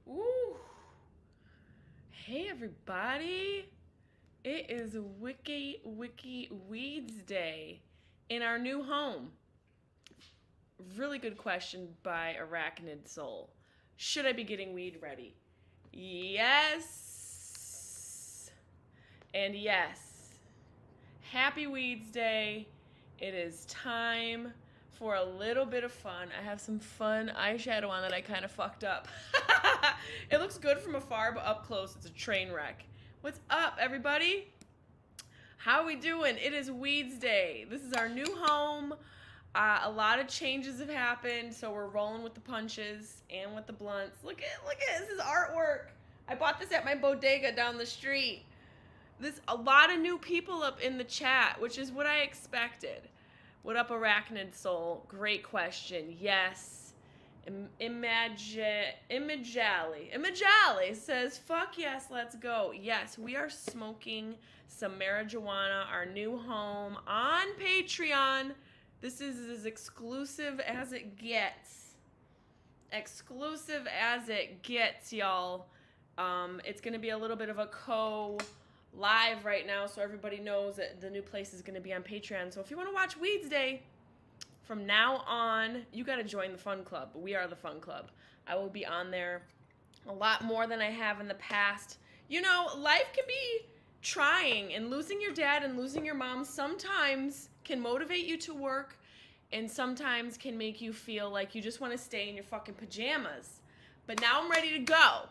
Ooh. Hey everybody. It is Wiki Weedsday in our new home. Really good question by Arachnid Soul. Should I be getting weed ready? Yes. And yes. Happy Weedsday. It is time for a little bit of fun. I have some fun eyeshadow on that I kind of fucked up. It looks good from afar, but up close, it's a train wreck. What's up, everybody? How are we doing? It is Weedsday. This is our new home. A lot of changes have happened, so we're rolling with the punches and with the blunts. Look at this is artwork. I bought this at my bodega down the street. There's a lot of new people up in the chat, which is what I expected. What up, Arachnid Soul? Great question. Yes. Imajali says, fuck yes, let's go. Yes, we are smoking some marijuana, our new home, on Patreon. This is as exclusive as it gets. Exclusive as it gets, y'all. It's going to be a little bit of a live right now, so everybody knows that the new place is going to be on Patreon. So if you want to watch Weedsday, from now on, you got to join the fun club. We are the fun club. I will be on there a lot more than I have in the past. You know, life can be trying, and losing your dad and losing your mom sometimes can motivate you to work, and sometimes can make you feel like you just want to stay in your fucking pajamas. But now I'm ready to go.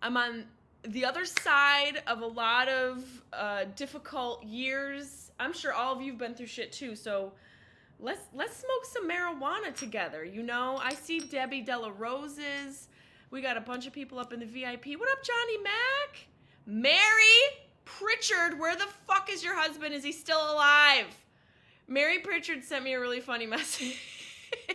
I'm on the other side of a lot of difficult years. I'm sure all of you've been through shit too, so let's smoke some marijuana together. You know, I see Debbie Della Roses. We got a bunch of people up in the VIP. What up, Johnny Mac? Mary Pritchard, where the fuck is your husband? Is he still alive? Mary Pritchard sent me a really funny message.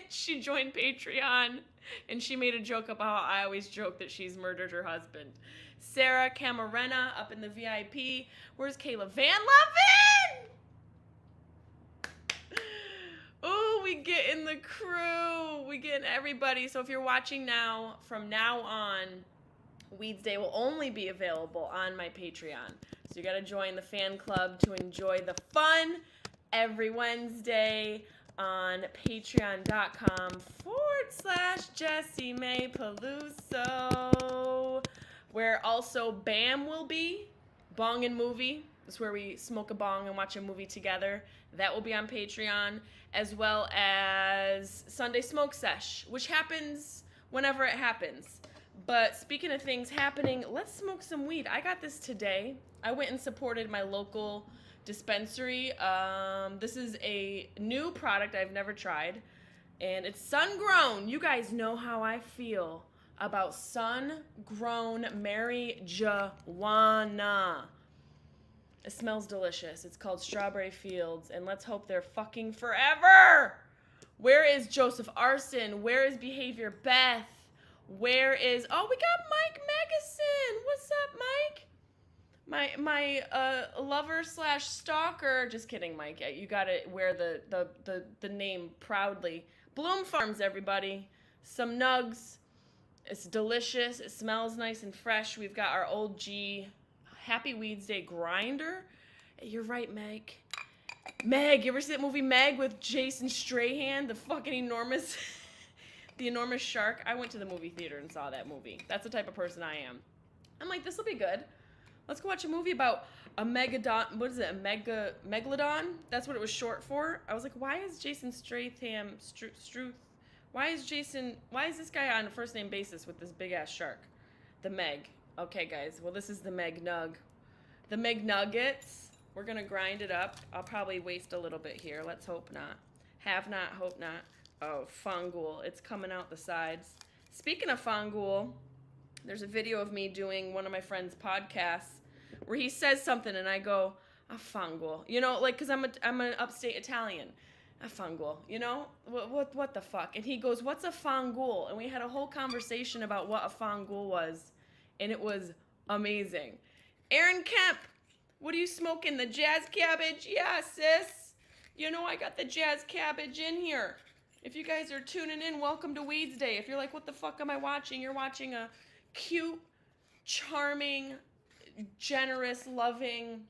She joined Patreon, and she made a joke about how I always joke that she's murdered her husband. Sarah Camarena up in the VIP. Where's Kayla Van Levin? Ooh, we get in the crew. We get in everybody. So if you're watching now, from now on, Weedsday will only be available on my Patreon. So you got to join the fan club to enjoy the fun every Wednesday on patreon.com/Jessie May Peluso, where also Bam will be. Bong and Movie. It's where we smoke a bong and watch a movie together. That will be on Patreon, as well as Sunday Smoke Sesh, which happens whenever it happens. But speaking of things happening, let's smoke some weed. I got this today. I went and supported my local dispensary. This is a new product I've never tried, and it's sun-grown. You guys know how I feel about sun-grown marijuana. It smells delicious. It's called Strawberry Fields, and let's hope they're fucking forever. Where is Joseph Arson? Where is Behavior Beth? Where is... Oh, we got Mike Megason. What's up, Mike? My lover / stalker. Just kidding, Mike. You gotta wear the name proudly. Bloom Farms, everybody. Some nugs. It's delicious. It smells nice and fresh. We've got our old G Happy Weedsday grinder. You're right, Meg. Meg, you ever see that movie Meg with Jason Strahan? The fucking enormous the enormous shark. I went to the movie theater and saw that movie. That's the type of person I am. I'm like, this will be good. Let's go watch a movie about a megalodon. What is it? Megalodon? That's what it was short for. I was like, why is Jason Stratham why is this guy on a first name basis with this big ass shark? The Meg. Okay, guys. Well, this is the Meg Nug. The Meg Nuggets. We're gonna grind it up. I'll probably waste a little bit here. Let's hope not. Have not, hope not. Oh, Fangul. It's coming out the sides. Speaking of Fangul, there's a video of me doing one of my friend's podcasts where he says something and I go, a Fangul. You know, like, because I'm an upstate Italian. A Fangul. You know? What the fuck? And he goes, what's a Fangul? And we had a whole conversation about what a Fangul was, and it was amazing. Aaron Kemp, what are you smoking? The jazz cabbage? Yeah, sis. You know I got the jazz cabbage in here. If you guys are tuning in, welcome to Weedsday. If you're like, what the fuck am I watching? You're watching a cute, charming, generous, loving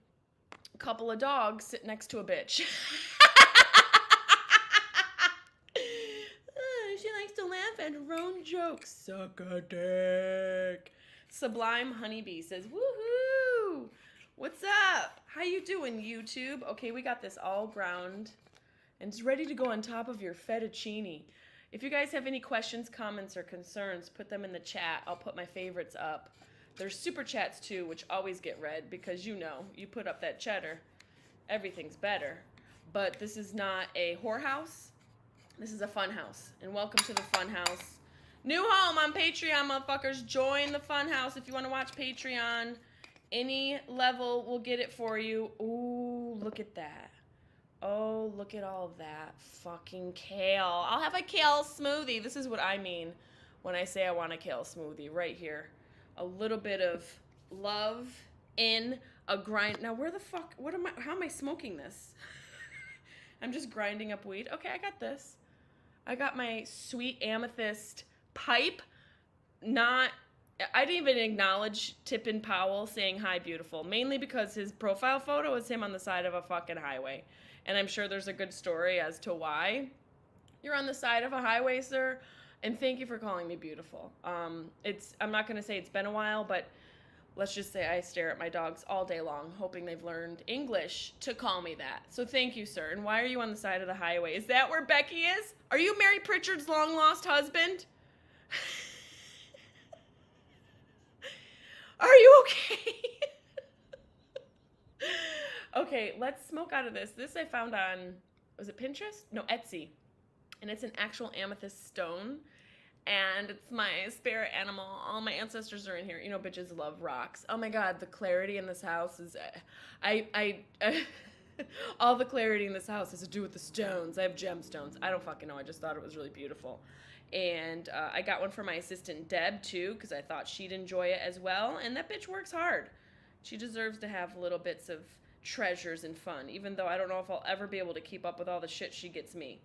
couple of dogs sit next to a bitch. She likes to laugh at her own jokes. Suck a dick. Sublime Honeybee says, woohoo! What's up? How you doing, YouTube? Okay, we got this all ground and it's ready to go on top of your fettuccine. If you guys have any questions, comments, or concerns, put them in the chat. I'll put my favorites up. There's super chats too, which always get read because you put up that cheddar, everything's better. But this is not a whorehouse. This is a fun house. And welcome to the fun house. New home on Patreon, motherfuckers. Join the fun house if you want to watch Patreon. Any level will get it for you. Ooh, look at that. Oh, look at all of that fucking kale. I'll have a kale smoothie. This is what I mean when I say I want a kale smoothie. Right here. A little bit of love in a grind. Now, where the fuck, how am I smoking this? I'm just grinding up weed. Okay, I got this. I got my sweet amethyst pipe. I didn't even acknowledge Tippin Powell saying hi, beautiful. Mainly because his profile photo is him on the side of a fucking highway. And I'm sure there's a good story as to why you're on the side of a highway, sir. And thank you for calling me beautiful. I'm not going to say it's been a while, but let's just say I stare at my dogs all day long, hoping they've learned English to call me that. So thank you, sir. And why are you on the side of the highway? Is that where Becky is? Are you Mary Pritchard's long-lost husband? Are you okay? Okay, let's smoke out of this. This I found on, was it Pinterest? No, Etsy. And it's an actual amethyst stone. And it's my spirit animal. All my ancestors are in here. You know, bitches love rocks. Oh my God, the clarity in this house is, all the clarity in this house has to do with the stones. I have gemstones. I don't fucking know. I just thought it was really beautiful. And I got one for my assistant Deb too, because I thought she'd enjoy it as well. And that bitch works hard. She deserves to have little bits of treasures and fun, even though I don't know if I'll ever be able to keep up with all the shit she gets me.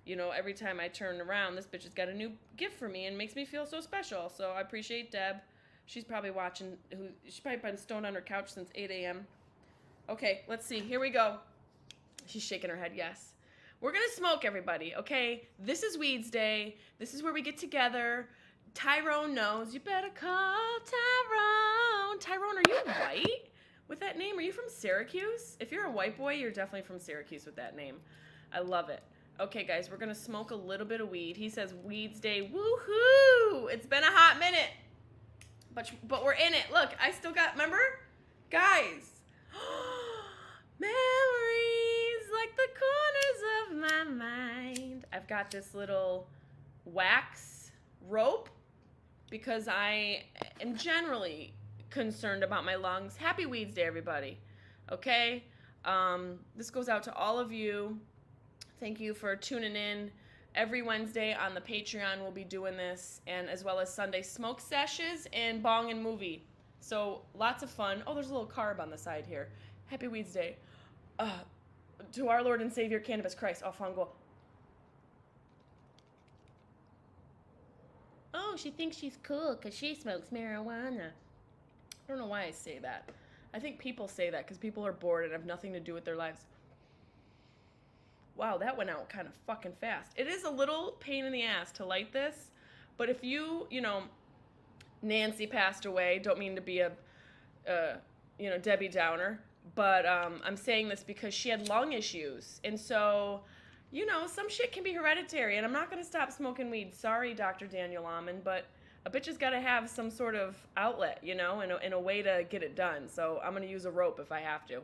You know, every time I turn around, this bitch has got a new gift for me and makes me feel so special. So I appreciate Deb. She's probably watching. She's probably been stoned on her couch since 8 a.m. Okay, let's see. Here we go. She's shaking her head, yes. We're going to smoke, everybody, okay? This is Weedsday. This is where we get together. Tyrone knows. You better call Tyrone. Tyrone, are you white with that name? Are you from Syracuse? If you're a white boy, you're definitely from Syracuse with that name. I love it. Okay, guys, we're going to smoke a little bit of weed. He says Weedsday. Woohoo! It's been a hot minute. But we're in it. Look, I still got, remember? Guys. Memories like the corners of my mind. I've got this little wax rope because I am generally concerned about my lungs. Happy Weedsday, everybody. Okay? This goes out to all of you. Thank you for tuning in. Every Wednesday on the Patreon we'll be doing this, and as well as Sunday smoke sessions and bong and movie. So lots of fun. Oh, there's a little carb on the side here. Happy Weedsday. To our Lord and Savior, Cannabis Christ. Oh, Fango. Oh, she thinks she's cool because she smokes marijuana. I don't know why I say that. I think people say that because people are bored and have nothing to do with their lives. Wow, that went out kind of fucking fast. It is a little pain in the ass to light this, but if you know, Nancy passed away, don't mean to be a, Debbie Downer, but I'm saying this because she had lung issues, and so, some shit can be hereditary, and I'm not going to stop smoking weed. Sorry, Dr. Daniel Amen, but a bitch has got to have some sort of outlet, in a way to get it done, so I'm going to use a rope if I have to.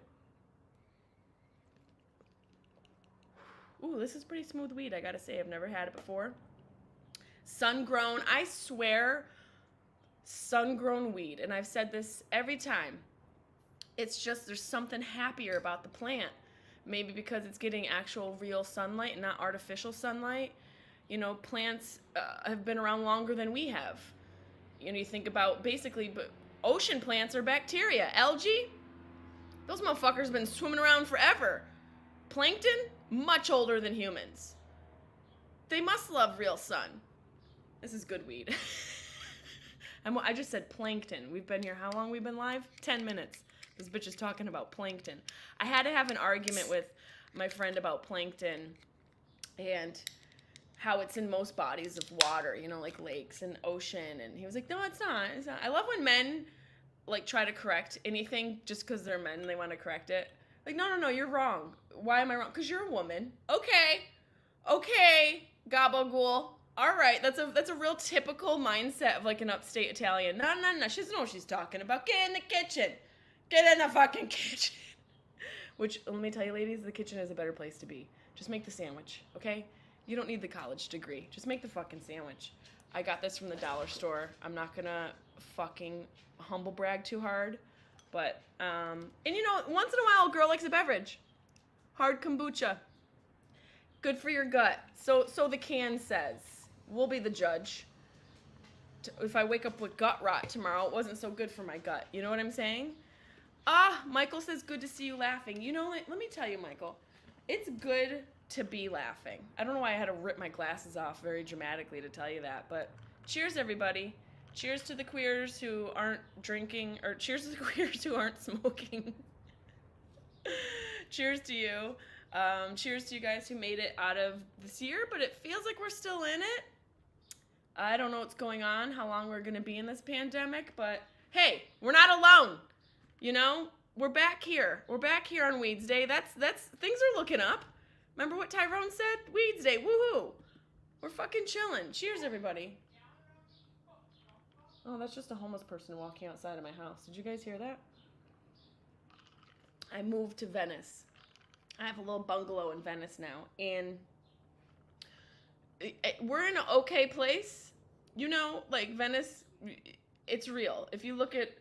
Ooh, this is pretty smooth weed, I gotta say. I've never had it before. Sun-grown, I swear, sun-grown weed. And I've said this every time. It's just there's something happier about the plant. Maybe because it's getting actual real sunlight and not artificial sunlight. Plants have been around longer than we have. You think about basically, but ocean plants are bacteria. Algae, those motherfuckers been swimming around forever. Plankton, much older than humans. They must love real sun. This is good weed. I just said plankton. We've been here. How long we've been live? 10 minutes. This bitch is talking about plankton. I had to have an argument with my friend about plankton and how it's in most bodies of water, you know, like lakes and ocean. And he was like, no, it's not. It's not. I love when men, like, try to correct anything just because they're men and they want to correct it. Like, no, you're wrong. Why am I wrong? Because you're a woman. Okay, gabagool. All right, that's a real typical mindset of, like, an upstate Italian. No, she doesn't know what she's talking about. Get in the kitchen. Get in the fucking kitchen. Which, let me tell you, ladies, the kitchen is a better place to be. Just make the sandwich, okay? You don't need the college degree. Just make the fucking sandwich. I got this from the dollar store. I'm not gonna fucking humble brag too hard. But, and you know, once in a while, a girl likes a beverage. Hard kombucha. Good for your gut. So the can says. We'll be the judge. If I wake up with gut rot tomorrow, it wasn't so good for my gut. You know what I'm saying? Michael says, good to see you laughing. You know, let me tell you, Michael, it's good to be laughing. I don't know why I had to rip my glasses off very dramatically to tell you that, but cheers, everybody. Cheers to the queers who aren't drinking, or cheers to the queers who aren't smoking. Cheers to you. Cheers to you guys who made it out of this year, but it feels like we're still in it. I don't know what's going on, how long we're going to be in this pandemic, but hey, we're not alone. You know, we're back here. We're back here on Weedsday. That's things are looking up. Remember what Tyrone said? Weedsday, woohoo. We're fucking chilling. Cheers, everybody. Oh, that's just a homeless person walking outside of my house. Did you guys hear that? I moved to Venice. I have a little bungalow in Venice now, and we're in an okay place. You know, like Venice, it's real. If you look at,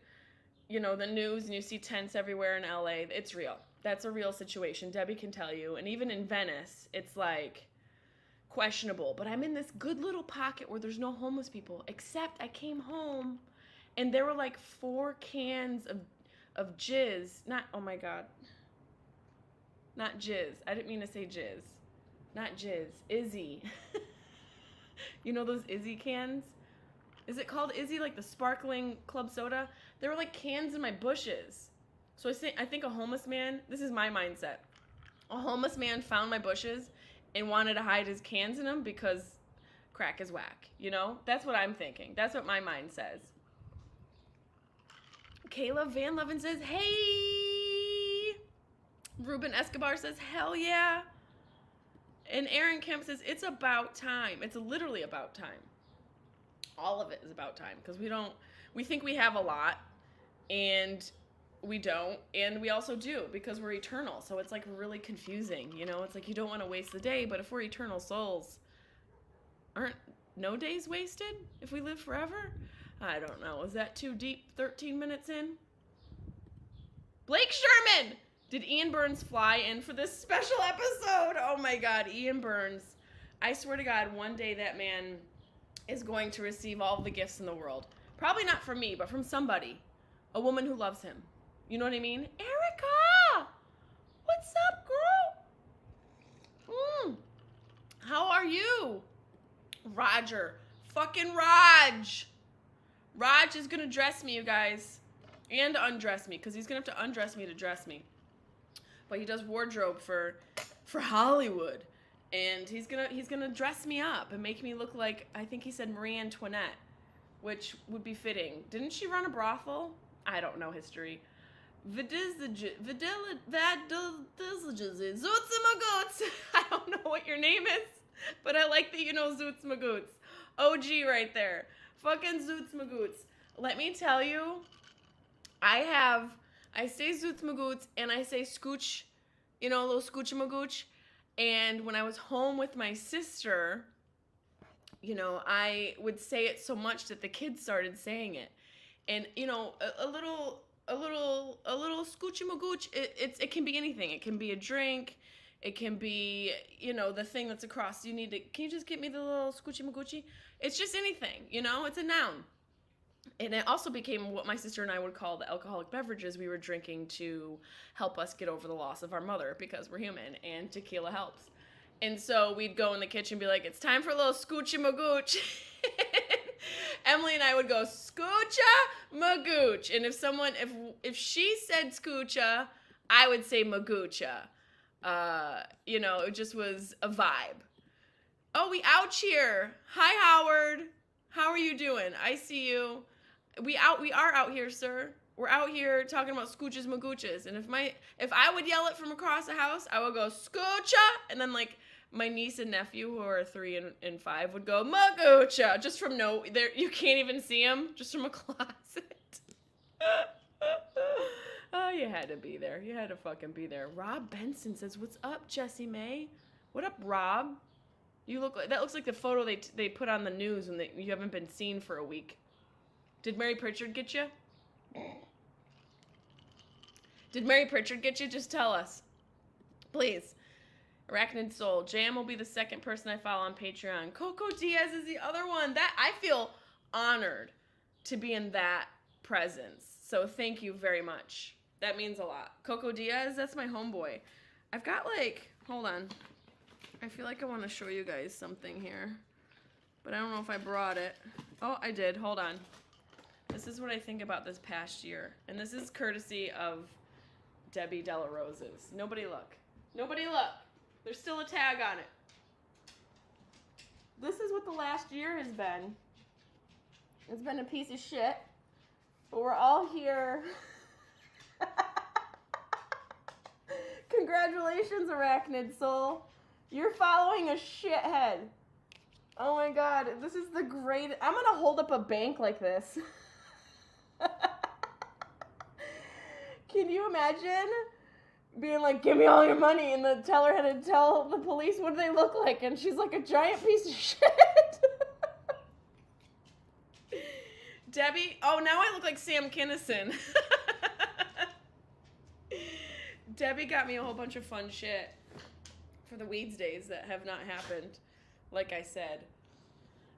you know, the news and you see tents everywhere in LA, it's real. That's a real situation. Debbie can tell you. And even in Venice, it's like questionable. But I'm in this good little pocket where there's no homeless people, except I came home and there were like 4 cans of jizz. Oh my God. Not jizz. I didn't mean to say jizz. Not jizz. Izzy. You know those Izzy cans? Is it called Izzy, like the sparkling club soda? There were like cans in my bushes. So I think a homeless man, this is my mindset. A homeless man found my bushes and wanted to hide his cans in them because crack is whack. You know? That's what I'm thinking. That's what my mind says. Kayla Van Leven says, hey! Ruben Escobar says, hell yeah! And Aaron Kemp says, it's about time. It's literally about time. All of it is about time because we think we have a lot and we don't, and we also do because we're eternal. So it's like really confusing, you know? It's like you don't want to waste the day, but if we're eternal souls, aren't no days wasted if we live forever? I don't know. Is that too deep? 13 minutes in? Blake Sherman! Did Ian Burns fly in for this special episode? Oh my God, Ian Burns. I swear to God, one day that man is going to receive all the gifts in the world. Probably not from me, but from somebody. A woman who loves him. You know what I mean? Erica! What's up, girl? How are you? Roger. Fucking Raj. Raj is gonna dress me, you guys. And undress me, because he's gonna have to undress me to dress me. But he does wardrobe for Hollywood. And he's gonna dress me up and make me look like, I think he said Marie Antoinette, which would be fitting. Didn't she run a brothel? I don't know history. I don't know what your name is, but I like that you know Zoots Magoots. OG right there. Fucking Zoots Magoots. Let me tell you, I say Zoots Magoots and I say scooch, you know, a little scoochie magooch. And when I was home with my sister, you know, I would say it so much that the kids started saying it. And, you know, a little scoochie magooch, it can be anything. It can be a drink. It can be, you know, the thing that's across. Can you just get me the little scoochie magoochie? It's just anything, you know, it's a noun. And it also became what my sister and I would call the alcoholic beverages we were drinking to help us get over the loss of our mother because we're human and tequila helps. And so we'd go in the kitchen and be like, it's time for a little scoochie magooch. Emily and I would go scoocha magooch, and if she said scoocha, I would say magoocha. It just was a vibe. Oh, we ouch here. Hi, Howard. How are you doing? I see you. We are out here, sir. We're out here talking about scooches magooches, and if I would yell it from across the house, I would go scoocha, and then like my niece and nephew, who are 3 and 5, would go magoocha, just from there. You can't even see them, just from a closet. Oh, you had to be there. You had to fucking be there. Rob Benson says, "What's up, Jessie May? What up, Rob? That looks like the photo they put on the news when you haven't been seen for a week. Did Mary Pritchard get you? Did Mary Pritchard get you? Just tell us, please." Arachnid Soul. JM will be the second person I follow on Patreon. Coco Diaz is the other one. That I feel honored to be in that presence. So thank you very much. That means a lot. Coco Diaz, that's my homeboy. I've got hold on. I feel like I want to show you guys something here, but I don't know if I brought it. Oh, I did. Hold on. This is what I think about this past year, and this is courtesy of Debbie Della Rosa's. Nobody look. Nobody look. There's still a tag on it. This is what the last year has been. It's been a piece of shit, but we're all here. Congratulations, Arachnid Soul. You're following a shithead. Oh my god, this is the greatest. I'm gonna hold up a bank like this. Can you imagine being like, "Give me all your money," and the teller had to tell the police what they look like, and she's like a giant piece of shit. Debbie, oh, now I look like Sam Kinison. Debbie got me a whole bunch of fun shit for the Weedsdays that have not happened. Like I said,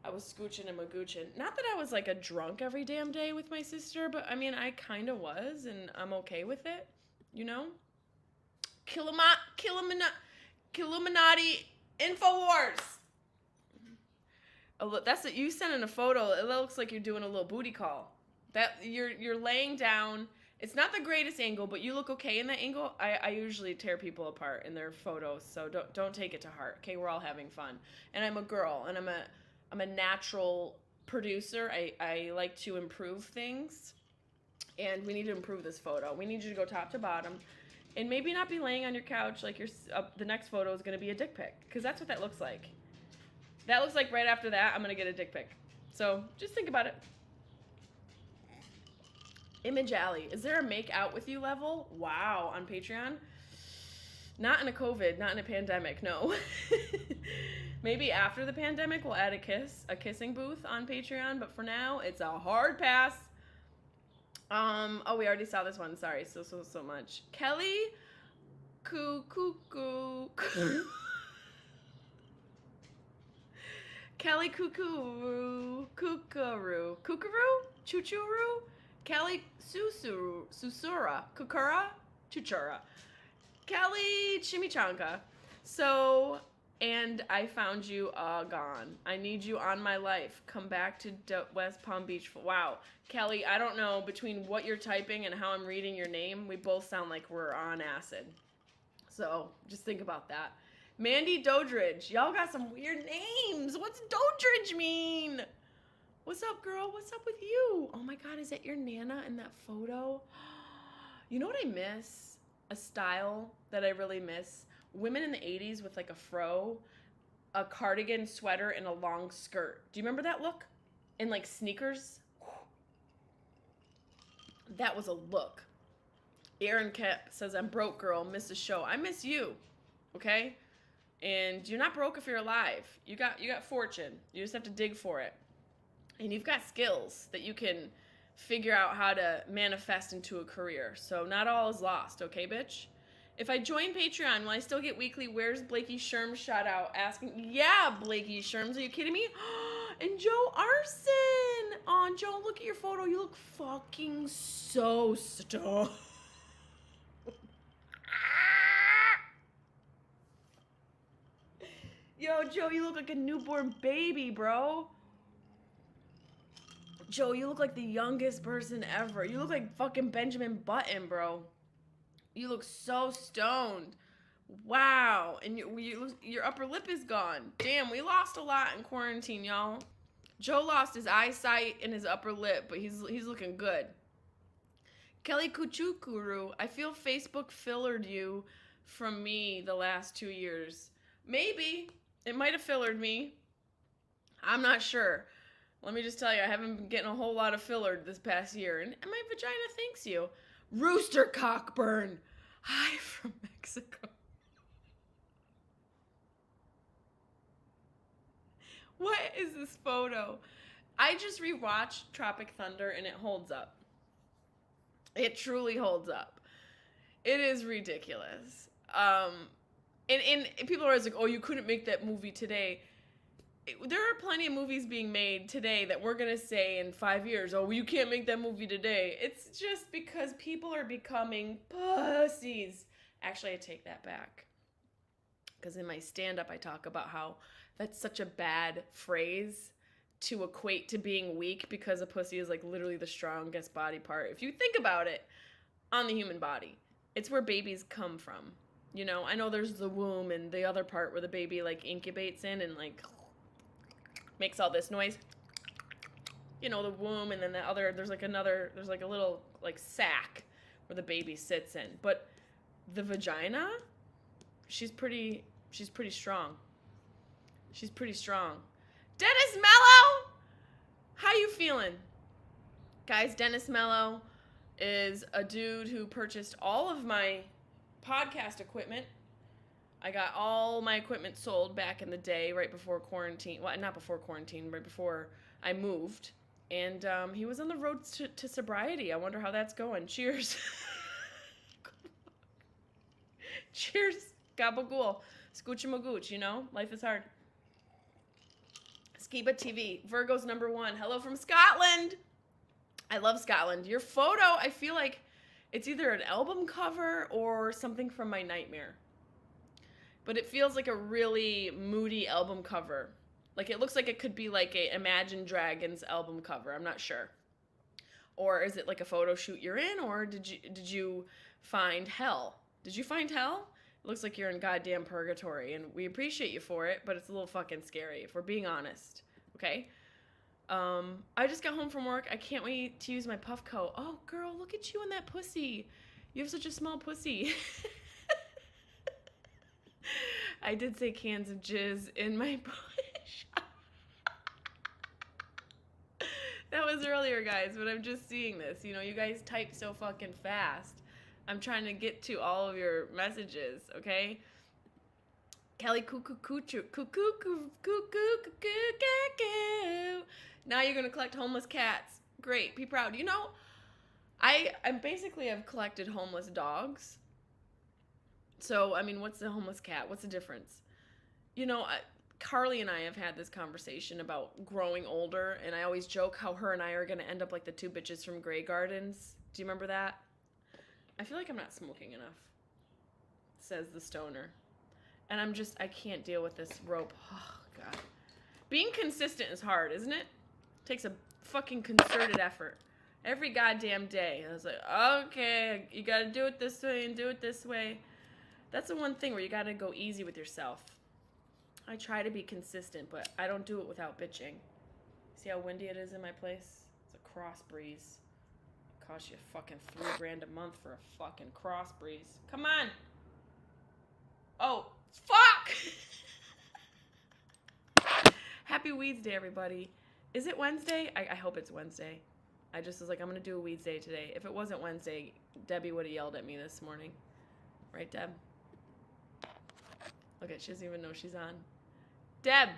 I was scooching and magooching. Not that I was like a drunk every damn day with my sister, but I mean, I kind of was, and I'm okay with it, you know? Illuminati Infowars. Oh, look, that's it. You sent in a photo. It looks like you're doing a little booty call. That you're laying down. It's not the greatest angle, but you look okay in that angle. I usually tear people apart in their photos, so don't take it to heart. Okay, we're all having fun. And I'm a girl, and I'm a natural producer. I like to improve things, and we need to improve this photo. We need you to go top to bottom, and maybe not be laying on your couch like the next photo is going to be a dick pic, because that's what that looks like. That looks like right after that, I'm going to get a dick pic. So just think about it. Image Alley. Is there a make out with you level? Wow, on Patreon? Not in a COVID, not in a pandemic, no. Maybe after the pandemic, we'll add a kissing booth on Patreon, but for now, it's a hard pass. Oh, we already saw this one. Sorry, so much. Kelly Cuckoo. Kelly Kookaroo. Chuchuru? Kelly Susura. Kukura? Chuchura. Kelly Chimichanga. So, and I found you gone. I need you on my life. Come back to West Palm Beach. Wow. Kelly, I don't know, between what you're typing and how I'm reading your name, we both sound like we're on acid. So, just think about that. Mandy Dodridge. Y'all got some weird names. What's Dodridge mean? What's up, girl? What's up with you? Oh my God, is that your Nana in that photo? You know what I miss? A style that I really miss? Women in the 80s with like a fro, a cardigan sweater, and a long skirt. Do you remember that look? And like sneakers? That was a look. Aaron Kep says, "I'm broke, girl. Miss the show." I miss you, okay? And you're not broke if you're alive. You got fortune. You just have to dig for it. And you've got skills that you can figure out how to manifest into a career. So not all is lost, okay, bitch? If I join Patreon, will I still get weekly Where's Blakey Sherm shout out asking? Yeah, Blakey Sherms, are you kidding me? And Joe Arson. Oh, Joe, look at your photo. You look fucking so stoned. Yo, Joe, you look like a newborn baby, bro. Joe, you look like the youngest person ever. You look like fucking Benjamin Button, bro. You look so stoned. Wow. And your upper lip is gone. Damn, we lost a lot in quarantine, y'all. Joe lost his eyesight and his upper lip, but he's looking good. Kelly Kuchukuru, I feel Facebook fillered you from me the last 2 years. Maybe. It might have fillered me. I'm not sure. Let me just tell you, I haven't been getting a whole lot of fillered this past year, and my vagina thanks you. Rooster Cockburn. Hi from Mexico. What is this photo? I just rewatched Tropic Thunder, and it holds up. It truly holds up. It is ridiculous. And people are always like, oh, you couldn't make that movie today. There are plenty of movies being made today that we're going to say in 5 years, oh, you can't make that movie today. It's just because people are becoming pussies. Actually, I take that back. Because in my stand-up, I talk about how that's such a bad phrase to equate to being weak, because a pussy is like literally the strongest body part. If you think about it, on the human body, it's where babies come from. You know, I know there's the womb and the other part where the baby like incubates in and like makes all this noise. You know, the womb, and then the other, there's like a little like sac where the baby sits in. But the vagina, she's pretty strong. She's pretty strong. Dennis Mello! How you feeling? Guys, Dennis Mello is a dude who purchased all of my podcast equipment. I got all my equipment sold back in the day, right before quarantine. Well, not before quarantine, right before I moved. And he was on the road to sobriety. I wonder how that's going. Cheers. Cheers. Gabagool. Scoochie-magooch, you know? Life is hard. Skiba TV. Virgo's number one. Hello from Scotland. I love Scotland. Your photo, I feel like it's either an album cover or something from my nightmare. But it feels like a really moody album cover. Like it looks like it could be like a Imagine Dragons album cover. I'm not sure. Or is it like a photo shoot you're in, or did you find hell? Did you find hell? It looks like you're in goddamn purgatory, and we appreciate you for it, but it's a little fucking scary if we're being honest. Okay? I just got home from work. I can't wait to use my puff coat. Oh, girl, look at you and that pussy. You have such a small pussy. I did say cans of jizz in my push. That was earlier, guys, but I'm just seeing this. You know, you guys type so fucking fast. I'm trying to get to all of your messages, okay? Kelly cuckoo. Now you're gonna collect homeless cats. Great, be proud. You know, I basically have collected homeless dogs. So, I mean, what's the homeless cat? What's the difference? You know, Carly and I have had this conversation about growing older, and I always joke how her and I are gonna end up like the two bitches from Grey Gardens. Do you remember that? I feel like I'm not smoking enough, says the stoner. And I can't deal with this rope. Oh, God. Being consistent is hard, isn't it? Takes a fucking concerted effort. Every goddamn day. I was like, okay, you gotta do it this way and do it this way. That's the one thing where you gotta go easy with yourself. I try to be consistent, but I don't do it without bitching. See how windy it is in my place? It's a cross breeze. Cost you fucking $3,000 a month for a fucking cross breeze. Come on. Oh, fuck! Happy Weedsday, everybody. Is it Wednesday? I hope it's Wednesday. I just was like, I'm going to do a Weedsday today. If it wasn't Wednesday, Debbie would have yelled at me this morning. Right, Deb? Look at, she doesn't even know she's on. Deb!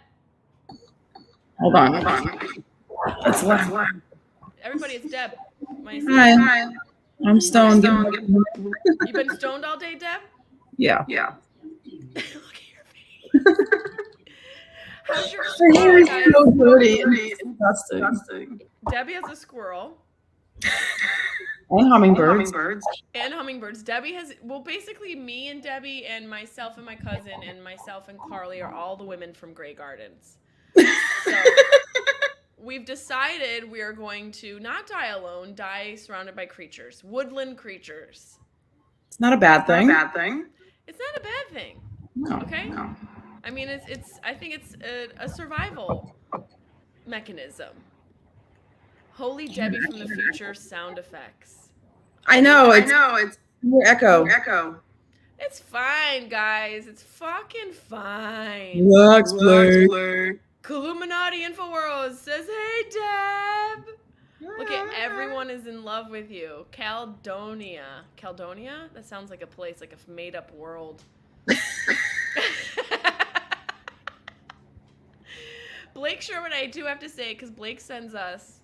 Hold on. It's loud. Everybody, it's Deb. Hi. I'm stoned. You've been stoned all day, Deb? Yeah. Look at your face. How's your squirrel, guys? So dirty. It's disgusting. Debbie has a squirrel. And hummingbirds. Debbie has, well, basically me and Debbie and myself and my cousin and myself and Carly are all the women from Grey Gardens. So, we've decided we are going to not die alone, die surrounded by creatures, woodland creatures. It's not a bad thing. It's not a bad thing. No. Okay? No. I mean, I think it's a survival mechanism. Holy Debbie from the future sound effects. I know. It's your echo. It's fine, guys. It's fucking fine. Lux Blur. Illuminati Infowars says, hey, Deb. Look at everyone is in love with you. Caledonia. Caledonia? That sounds like a place, like a made-up world. Blake Sherman, I do have to say, because Blake sends us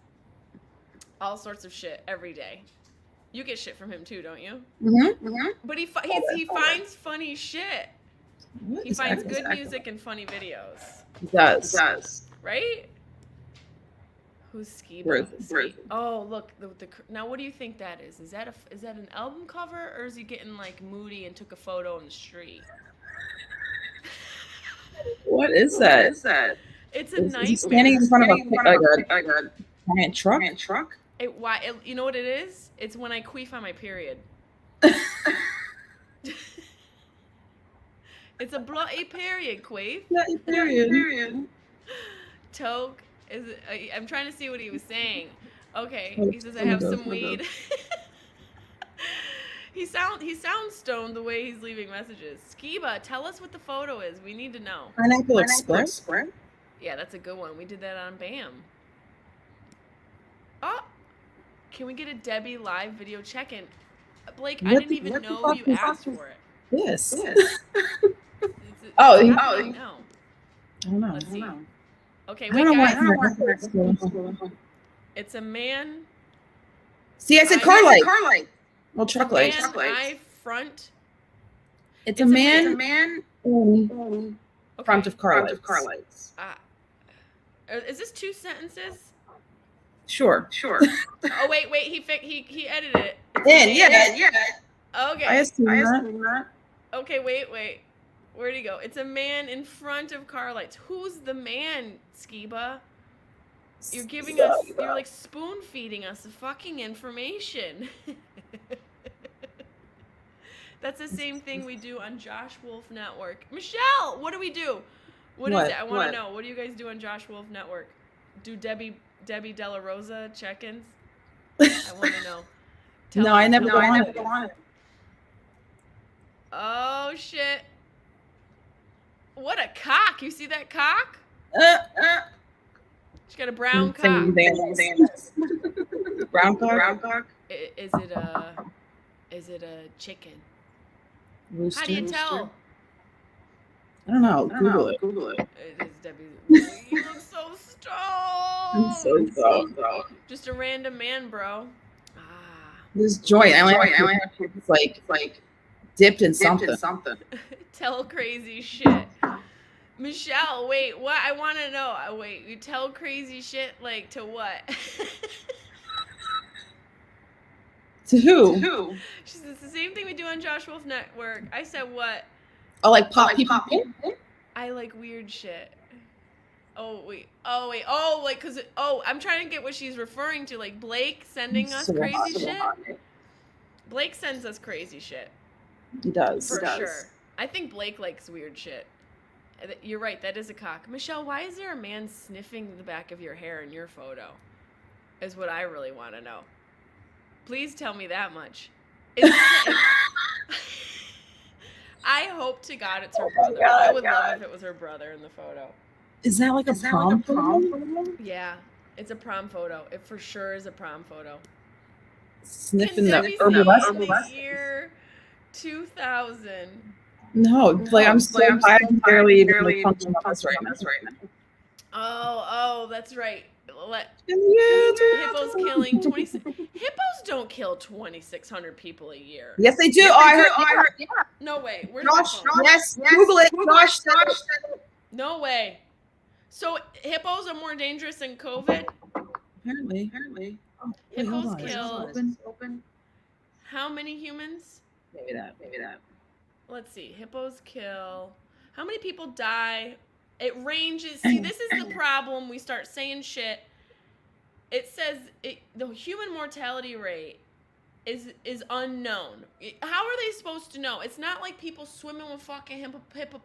all sorts of shit every day. You get shit from him too, don't you? Mm-hmm. But he finds funny shit. He finds good music and funny videos. He does. Right? Who's Skiba? Oh, look. Now, what do you think that is? Is that an album cover, or is he getting like moody and took a photo in the street? What is that? It's a nightmare. He's standing in front of a giant truck. You know what it is? It's when I queef on my period. It's a bloody period, queef. Bloody period. Toke is. I'm trying to see what he was saying. Okay, he says I have some weed. He sounds stoned the way he's leaving messages. Skiba, tell us what the photo is. We need to know. Pineapple Express. Yeah, that's a good one. We did that on BAM. Oh, can we get a Debbie live video check-in? Blake, I didn't even know you asked for it. Yes. No. I don't know. Let's see. Okay, I wait, don't guys. know. It's a man. See, I said car light. Well, truck light. Eye front. It's a man Okay. front of car lights. Is this two sentences? Sure. Oh wait, he edited it. Yeah. Okay. I assume that. Okay, wait. Where'd he go? It's a man in front of car lights. Who's the man, Skiba? You're like spoon feeding us fucking information. That's the same thing we do on Josh Wolf Network. Michelle, what do we do? What is it? I want to know. What do you guys do on Josh Wolf Network? Do Debbie Della Rosa check-ins? I want to know. No, I never go on it. Oh shit! What a cock! You see that cock? She's got a brown cock. Brown cock. Is it a chicken? Rooster. How do you tell? I don't know. Google it. It is Debbie. You look so stoned. I'm so stoned. Just a random man, bro. This joint. I only have to like dipped in something. Tell crazy shit. Michelle, wait, what? I want to know. Wait, you tell crazy shit like to what? To who? She says it's the same thing we do on Josh Wolf Network. I said what? Oh, like pop people. I like weird shit. Oh wait. Like cause I'm trying to get what she's referring to. Like Blake sending us crazy shit. Blake sends us crazy shit. He does. For sure. I think Blake likes weird shit. You're right. That is a cock. Michelle, why is there a man sniffing the back of your hair in your photo? Is what I really want to know. Please tell me that much. I hope to God it's her brother. I would love if it was her brother in the photo. Is that like a prom photo? Yeah, it's a prom photo. It for sure is a prom photo. Sniffing the herbal year 2000. No, like I'm so high, I can barely even function on this right now. Oh, that's right. Hippos killing 26. Hippos don't kill 2,600 people a year. Yes, they do. Yes, I heard. Yeah. No way. Josh, yes, Google it. Josh. No way. So hippos are more dangerous than COVID? Apparently. Hippos kill. How many humans? Maybe that. Let's see. Hippos kill. How many people die? It ranges. See, this is the problem. We start saying shit, It says the human mortality rate is unknown. How are they supposed to know? It's not like people swimming with fucking Bippity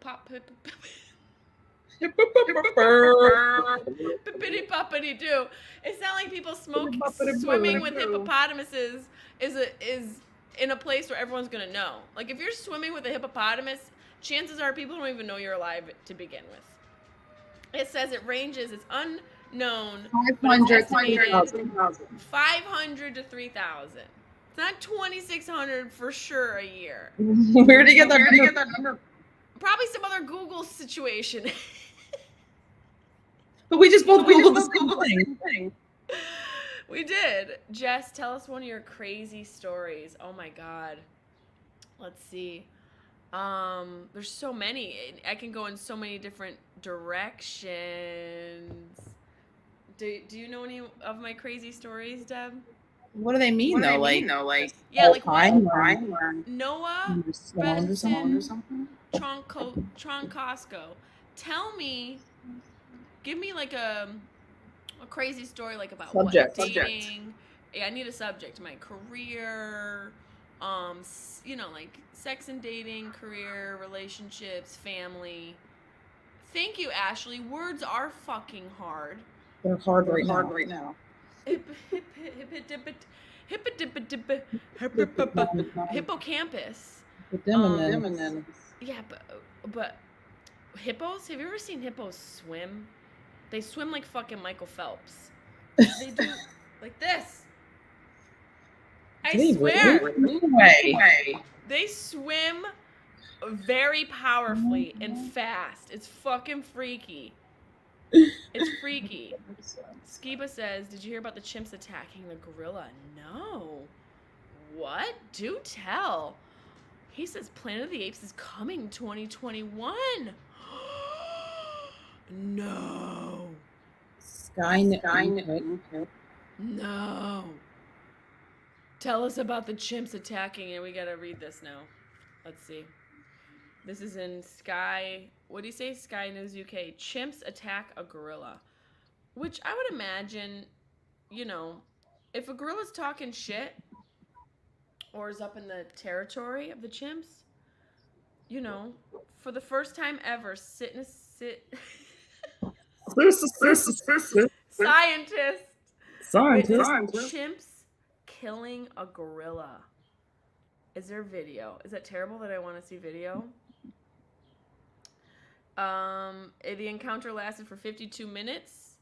poppity doo. It's not like people swimming with hippopotamuses is in a place where everyone's gonna know. Like if you're swimming with a hippopotamus, chances are people don't even know you're alive to begin with. It says it ranges. It's unknown. 500, 500 to 3,000. It's not 2,600 for sure a year. Where did you get that number? Probably some other Google situation. But we just both Googled the same thing. We did. Jess, tell us one of your crazy stories. Oh my God. Let's see. There's so many. I can go in so many different directions. Do you know any of my crazy stories, Deb? What do they mean though? Like yeah, like time Noah Benson Troncosco. Tell me, give me like a crazy story like about Subject. what dating. Yeah, I need a subject. My career, like sex and dating, career, relationships, family. Thank you, Ashley. Words are fucking hard. They're hard right now. Hippocampus. Yeah, but hippos? Have you ever seen hippos swim? They swim like fucking Michael Phelps. They do like this. I swear. They swim very powerfully and fast. It's fucking freaky. It's freaky. Skiba says, did you hear about the chimps attacking the gorilla? No. What? Do tell. He says Planet of the Apes is coming 2021. No. Skynet. No. Tell us about the chimps attacking, and we gotta read this now. Let's see. This is in Sky. What do you say? Sky News UK. Chimps attack a gorilla. Which I would imagine, if a gorilla's talking shit or is up in the territory of the chimps, for the first time ever, Scientists chimps killing a gorilla. Is there video? Is that terrible that I want to see video? The encounter lasted for 52 minutes.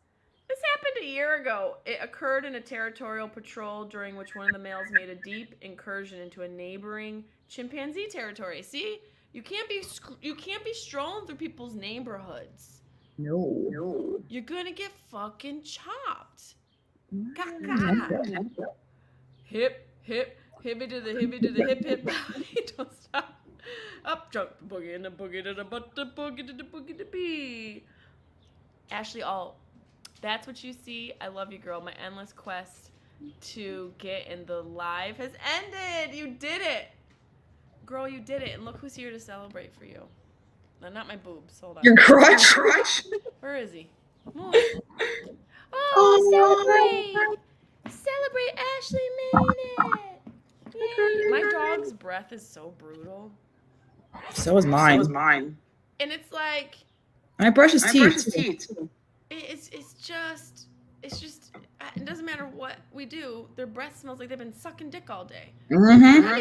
This happened a year ago. It occurred in a territorial patrol during which one of the males made a deep incursion into a neighboring chimpanzee territory. See, you can't be strolling through people's neighborhoods. No. You're gonna get fucking chopped. Hip, hippie to the hip. Don't stop. Up, jump, boogie, and the boogie to the butt, the boogie to the bee. Ashley, that's what you see. I love you, girl. My endless quest to get in the live has ended. You did it. Girl, you did it. And look who's here to celebrate for you. No, not my boobs. Hold on. Your crotch? Where is he? Move. Oh, celebrate. Ashley made it. Yay. My dog's breath is so brutal. So is mine. And it's like I brush his teeth. It's just it doesn't matter what we do. Their breath smells like they've been sucking dick all day. Not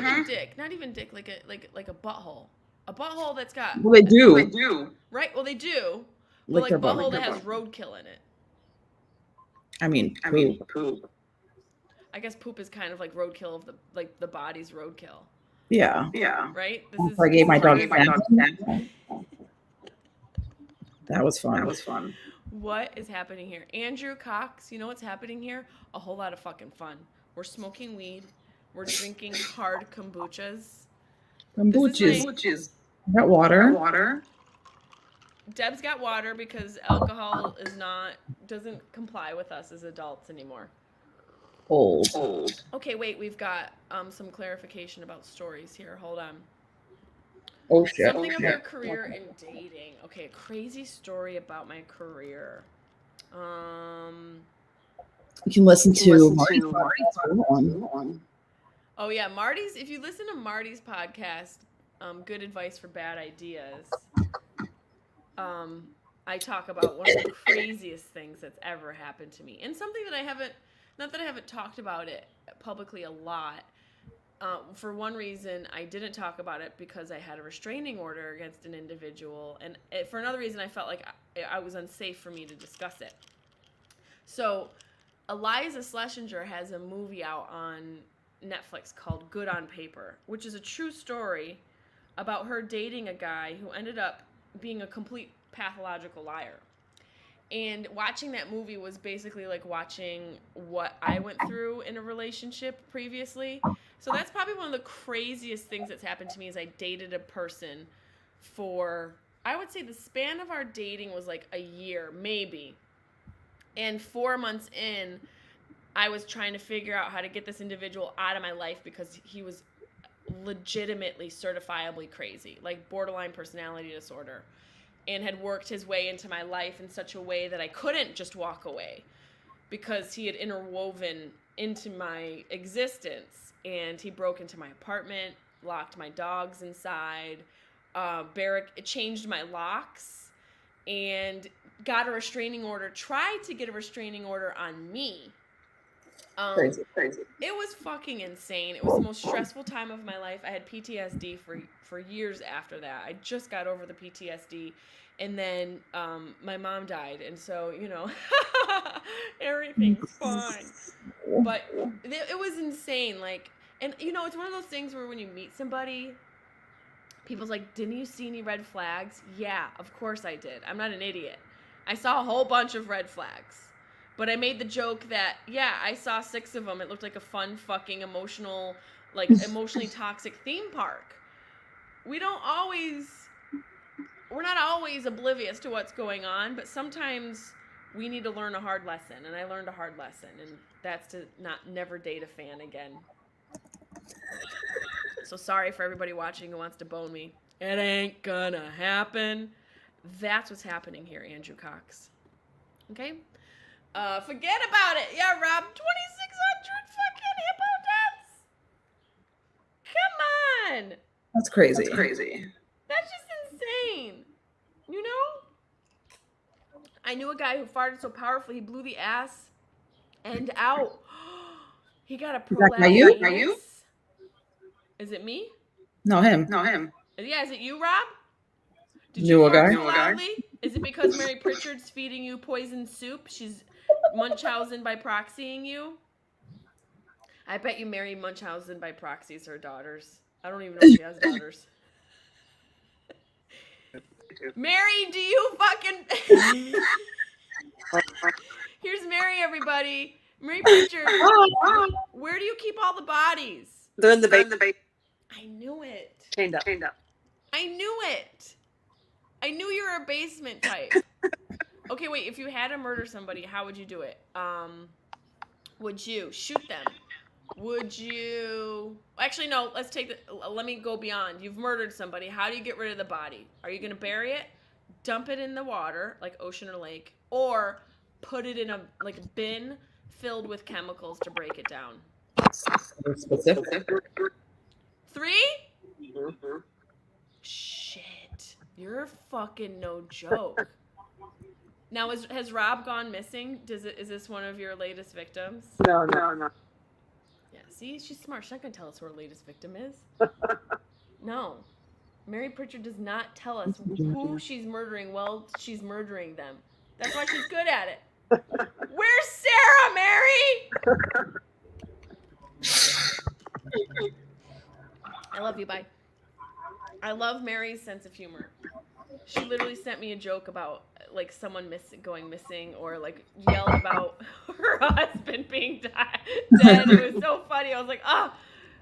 even dick, like a butthole. A butthole that's got. Well, they do. Right. Well, they do. But like a butthole that has roadkill in it. I mean, poop. I guess poop is kind of like roadkill of the body's roadkill. Yeah. Right. I gave my dog That was fun. What is happening here? Andrew Cox, you know what's happening here? A whole lot of fucking fun. We're smoking weed. We're drinking hard kombuchas. Kombuchas. I got water. Deb's got water because alcohol doesn't comply with us as adults anymore. Old. Okay, wait, we've got some clarification about stories here. Hold on. Oh shit. Something of your career in dating. Okay, a crazy story about my career. You can listen to Marty's one. Oh yeah, Marty's. If you listen to Marty's podcast, Good Advice for Bad Ideas, I talk about one of the craziest things that's ever happened to me, and something that I haven't, not that I haven't talked about it publicly a lot. For one reason, I didn't talk about it because I had a restraining order against an individual, and for another reason, I felt like I was unsafe for me to discuss it. So, Eliza Schlesinger has a movie out on Netflix called Good on Paper, which is a true story about her dating a guy who ended up being a complete pathological liar. And watching that movie was basically like watching what I went through in a relationship previously. So that's probably one of the craziest things that's happened to me is I dated a person for, I would say the span of our dating was like a year, maybe. And 4 months in, I was trying to figure out how to get this individual out of my life because he was legitimately certifiably crazy, like borderline personality disorder, and had worked his way into my life in such a way that I couldn't just walk away because he had interwoven into my existence. And he broke into my apartment, locked my dogs inside, changed my locks, and got a restraining order, tried to get a restraining order on me. Crazy. It was fucking insane. It was the most stressful time of my life. I had PTSD for years after that. I just got over the PTSD, and then my mom died, and so, you know, everything's fine. But it was insane. Like, and you know, it's one of those things where when you meet somebody, people's like, didn't you see any red flags? Yeah, of course I did. I'm not an idiot. I saw a whole bunch of red flags. But I made the joke that, yeah, I saw 6 of them. It looked like a fun, fucking, emotionally toxic theme park. We're not always oblivious to what's going on, but sometimes we need to learn a hard lesson. And I learned a hard lesson, and that's to never date a fan again. So sorry for everybody watching who wants to bone me. It ain't gonna happen. That's what's happening here, Andrew Cox. Okay? Forget about it. Yeah, Rob. 2,600 fucking hippo deaths. Come on. That's crazy. That's just insane. You know? I knew a guy who farted so powerfully he blew the ass end out. He got a prolapse. Are you? Is it me? No, him. Yeah, is it you, Rob? Did Knew you a fart guy? so loudly? Is it because Mary Pritchard's feeding you poisoned soup? She's Munchausen by proxying you? I bet you Mary Munchausen by proxies her daughters. I don't even know if she has daughters. Mary, do you fucking... Here's Mary, everybody. Mary Pritchard. Where do you keep all the bodies? They're in the basement. I knew it. Chained up. I knew it. I knew you were a basement type. Okay, wait. If you had to murder somebody, how would you do it? Would you shoot them? Would you... Actually, no. Let me go beyond. You've murdered somebody. How do you get rid of the body? Are you going to bury it? Dump it in the water, like ocean or lake? Or put it in a bin filled with chemicals to break it down? Specific. 3? Mm-hmm. Shit. You're fucking no joke. Now, has Rob gone missing? Is this one of your latest victims? No. Yeah, see? She's smart. She's not going to tell us who her latest victim is. No. Mary Pritchard does not tell us who she's murdering while she's murdering them. That's why she's good at it. Where's Sarah, Mary? I love you, bye. I love Mary's sense of humor. She literally sent me a joke about someone going missing, or yelled about her husband being dead. It was so funny. I was like,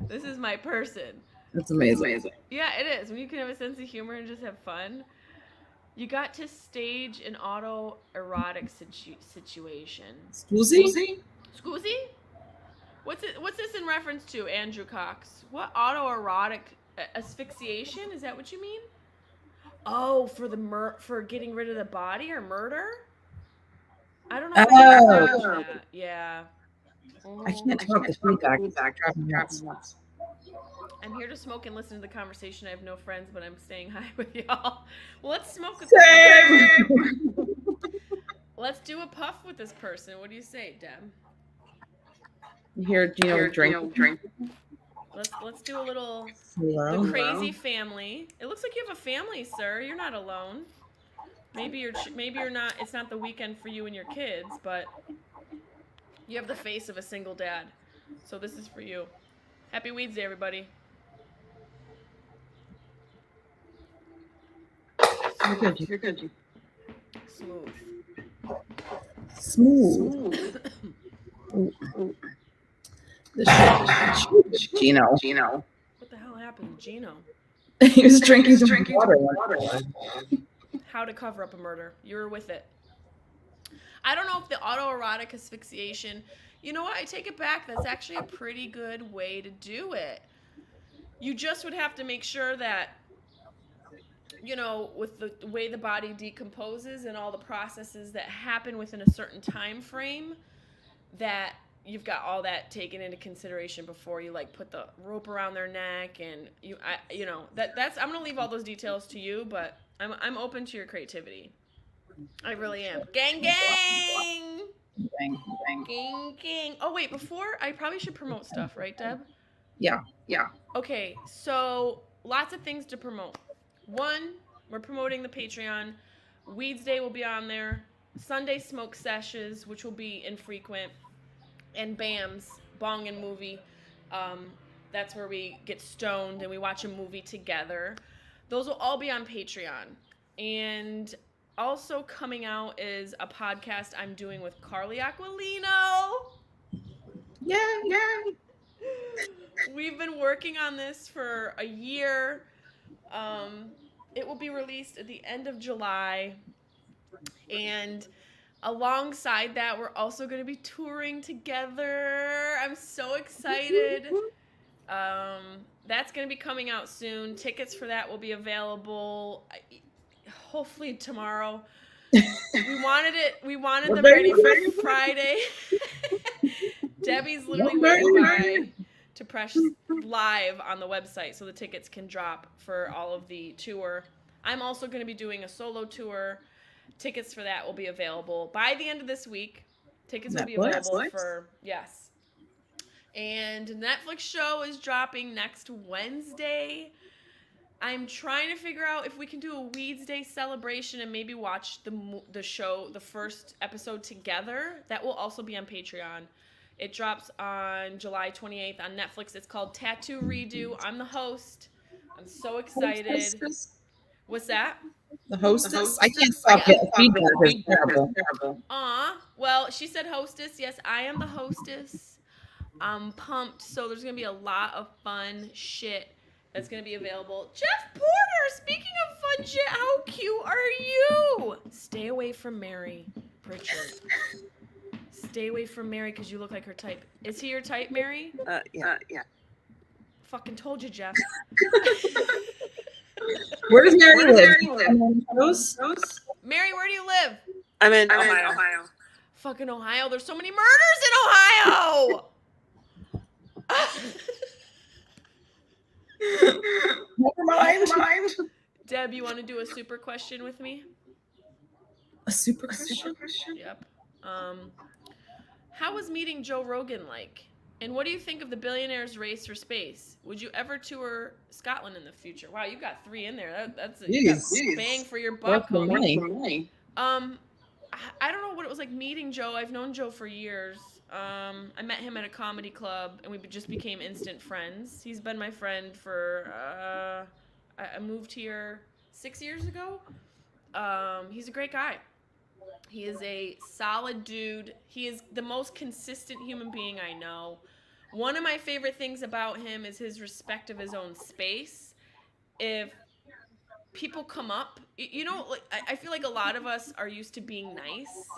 this is my person. That's amazing. Yeah, it is. When you can have a sense of humor and just have fun. You got to stage an autoerotic situation. Scoozy? What's this in reference to, Andrew Cox? What autoerotic asphyxiation? Is that what you mean? Oh, for getting rid of the body or murder? I don't know. That. Yeah. I can't talk. The feedback is driving me nuts. I'm here to smoke and listen to the conversation. I have no friends, but I'm staying high with y'all. Well, let's smoke with Same. Let's do a puff with this person. What do you say, Deb? Here, drink. Let's do a little Hello. the crazy family. It looks like you have a family, sir. You're not alone. Maybe you're not. It's not the weekend for you and your kids, but you have the face of a single dad. So this is for you. Happy Weedsday, everybody. You're good. Smooth. Gino. What the hell happened to Gino? He was drinking water. How to cover up a murder. You were with it. I don't know if the autoerotic asphyxiation, you know what? I take it back. That's actually a pretty good way to do it. You just would have to make sure that, you know, with the way the body decomposes and all the processes that happen within a certain time frame, that you've got all that taken into consideration before you like put the rope around their neck and that's I'm gonna leave all those details to you, but I'm open to your creativity. I really am. Gang, gang, gang. Oh wait, before I probably should promote stuff, right, Deb? Yeah. Okay, so lots of things to promote. One, we're promoting the Patreon. Weedsday will be on there. Sunday smoke sessions, which will be infrequent. And BAM's, Bong and Movie. That's where we get stoned and we watch a movie together. Those will all be on Patreon. And also coming out is a podcast I'm doing with Carly Aquilino. Yeah. We've been working on this for a year. It will be released at the end of July. And alongside that, we're also going to be touring together. I'm so excited. That's going to be coming out soon. Tickets for that will be available hopefully tomorrow. We wanted them ready for Friday. Debbie's literally waiting by to press live on the website so the tickets can drop for all of the tour. I'm also going to be doing a solo tour. Tickets for that will be available by the end of this week. Tickets will be available for, yes. And Netflix show is dropping next Wednesday. I'm trying to figure out if we can do a Weedsday celebration and maybe watch the show, the first episode together. That will also be on Patreon. It drops on July 28th on Netflix. It's called Tattoo Redo. I'm the host. I'm so excited. What's that? The hostess? I can't stop getting feedback. It's terrible. Well, she said hostess. Yes, I am the hostess. I'm pumped. So there's going to be a lot of fun shit that's going to be available. Jeff Porter, speaking of fun shit, how cute are you? Stay away from Mary Pritchard. Stay away from Mary because you look like her type. Is he your type, Mary? Yeah. Fucking told you, Jeff. Where does Mary live? Mary, where do you live? I'm in Ohio. Fucking Ohio. There's so many murders in Ohio. Never mind. Deb, you want to do a super question with me? A super question? Yep. How was meeting Joe Rogan like? And what do you think of the billionaire's race for space? Would you ever tour Scotland in the future? Wow, you got 3 in there. That's a bang for your buck. Money. I don't know what it was like meeting Joe. I've known Joe for years. I met him at a comedy club, and we just became instant friends. He's been my friend for, I moved here 6 years ago. He's a great guy. He is a solid dude. He is the most consistent human being I know. One of my favorite things about him is his respect of his own space. If people come up, like I feel like a lot of us are used to being nice.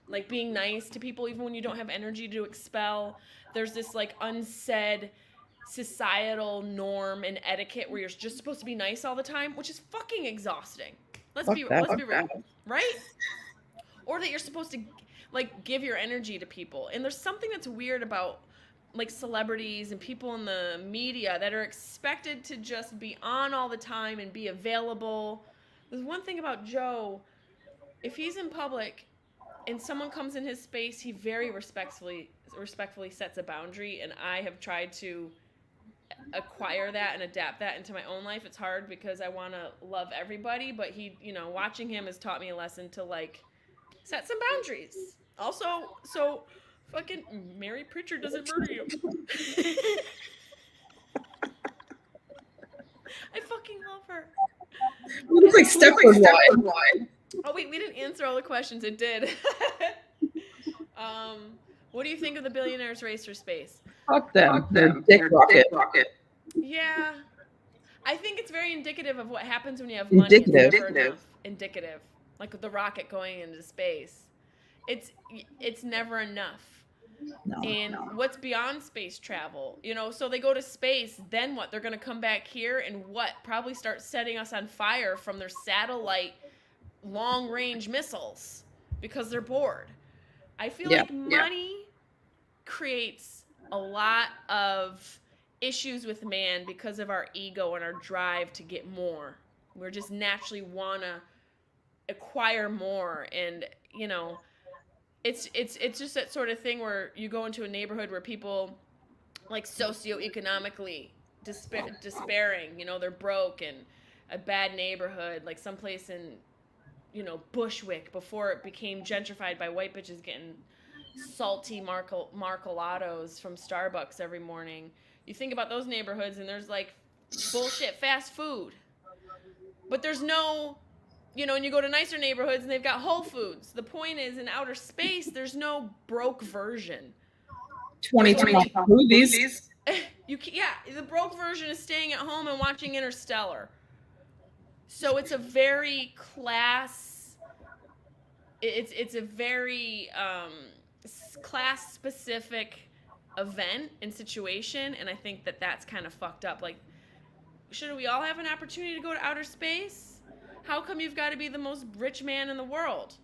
Like being nice to people even when you don't have energy to expel. There's this like unsaid societal norm and etiquette where you're just supposed to be nice all the time, which is fucking exhausting. Let's be real, right? Or that you're supposed to, like give your energy to people. And there's something that's weird about like celebrities and people in the media that are expected to just be on all the time and be available. There's one thing about Joe, if he's in public and someone comes in his space, he very respectfully sets a boundary, and I have tried to acquire that and adapt that into my own life. It's hard because I want to love everybody, but he, you know, watching him has taught me a lesson to like set some boundaries. Also, so fucking Mary Pritchard doesn't murder you. I fucking love her. You look like Stepford Wife. Oh wait, we didn't answer all the questions. It did. What do you think of the billionaires' race for space? Fuck them. They're dick rocket. Yeah, I think it's very indicative of what happens when you have money. Indicative. Like the rocket going into space. It's never enough. What's beyond space travel? You know, so they go to space, then what? They're going to come back here and what? Probably start setting us on fire from their satellite long-range missiles because they're bored. I feel like money creates a lot of issues with man because of our ego and our drive to get more. We're just naturally want to acquire more, and you know, it's just that sort of thing where you go into a neighborhood where people like socioeconomically despairing, you know, they're broke and a bad neighborhood, like someplace in, you know, Bushwick before it became gentrified by white bitches getting salty marcolatos from Starbucks every morning. You think about those neighborhoods and there's like bullshit fast food. But there's no, you know, and you go to nicer neighborhoods and they've got Whole Foods. The point is, in outer space, there's no broke version. 2020 movies. The broke version is staying at home and watching Interstellar. So it's a very it's a very class-specific event and situation, and I think that that's kind of fucked up. Like, should we all have an opportunity to go to outer space? How come you've got to be the most rich man in the world?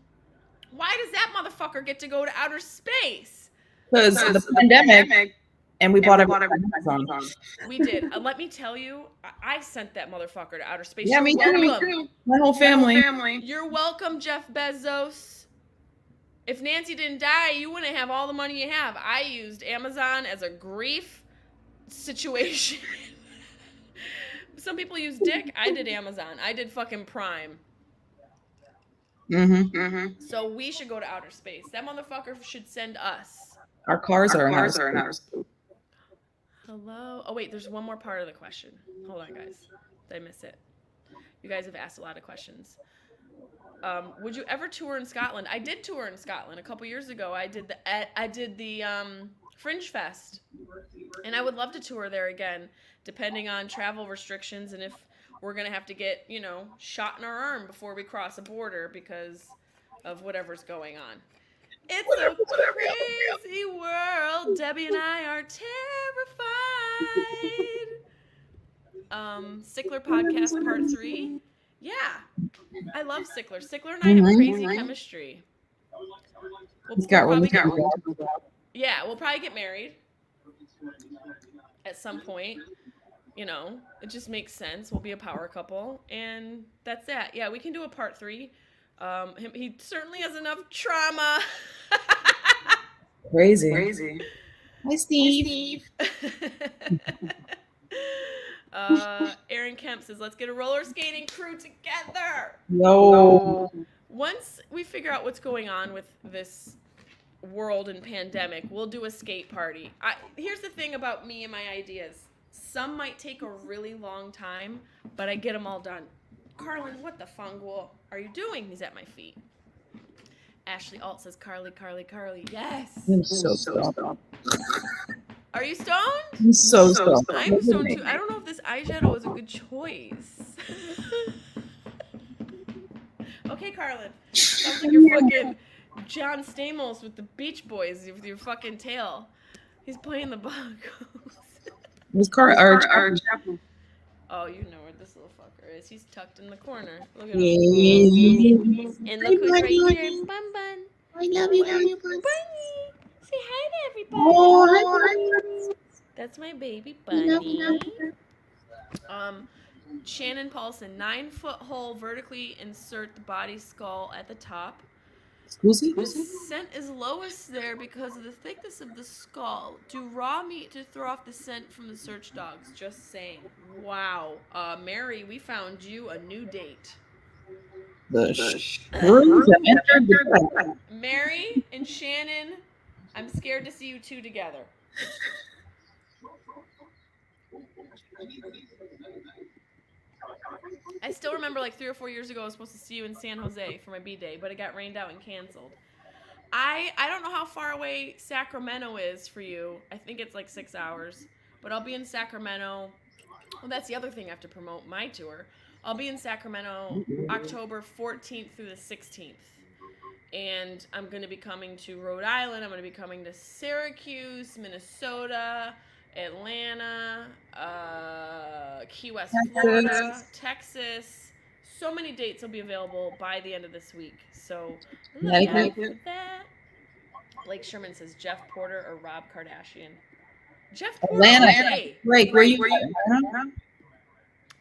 Why does that motherfucker get to go to outer space? Because of the pandemic, and we bought everything on Amazon. We did. Let me tell you, I sent that motherfucker to outer space. Yeah, me too. My whole family. You're welcome, Jeff Bezos. If Nancy didn't die, you wouldn't have all the money you have. I used Amazon as a grief situation. Some people use Dick. I did Amazon. I did fucking Prime. So we should go to outer space. That motherfucker should send us. Our cars are in outer space. Hello. Oh wait, there's one more part of the question. Hold on, guys. Did I miss it? You guys have asked a lot of questions. Would you ever tour in Scotland? I did tour in Scotland a couple years ago. I did the Fringe Fest, and I would love to tour there again, depending on travel restrictions and if we're gonna have to get, you know, shot in our arm before we cross a border because of whatever's going on. It's a crazy world. Debbie and I are terrified. Sickler podcast part 3. Yeah, I love Sickler. Sickler and I have crazy chemistry. We'll probably get married at some point. You know, it just makes sense. We'll be a power couple, and that's that. Yeah, we can do a part 3. He certainly has enough trauma. Crazy. Hi, Steve. Aaron Kemp says, let's get a roller skating crew together. No. Once we figure out what's going on with this world and pandemic, we'll do a skate party. Here's the thing about me and my ideas. Some might take a really long time, but I get them all done. Carlin, what the fungal are you doing? He's at my feet. Ashley Alt says, Carly. Yes. I'm so stoned. Are you stoned? I'm so stoned. I'm stoned too. I don't know if this eyeshadow was a good choice. Okay, Carlin. Sounds like you're fucking John Stamos with the Beach Boys with your fucking tail. He's playing the bongos. Oh, you know where this little fucker is. He's tucked in the corner. Look at him. And look who's right here. Bun Bun. I love you, Bunny. Say hi to everybody. Oh, hi, That's my baby We love bunny. Shannon Paulson, 9-foot hole, vertically insert the body skull at the top. Scusi? The scent is lowest there because of the thickness of the skull. Do raw meat to throw off the scent from the search dogs. Just saying. Wow. Mary, we found you a new date. The shrews have entered the trap. Mary and Shannon, I'm scared to see you two together. I still remember like 3 or 4 years ago I was supposed to see you in San Jose for my B-Day, but it got rained out and canceled. I don't know how far away Sacramento is for you. I think it's like 6 hours. But I'll be in Sacramento. Well, that's the other thing I have to promote, my tour. I'll be in Sacramento October 14th through the 16th. And I'm going to be coming to Rhode Island. I'm going to be coming to Syracuse, Minnesota, Atlanta, Key West, Florida, Texas. So many dates will be available by the end of this week. So look out for that. Blake Sherman says Jeff Porter or Rob Kardashian. Jeff Porter. Atlanta. Blake, where you?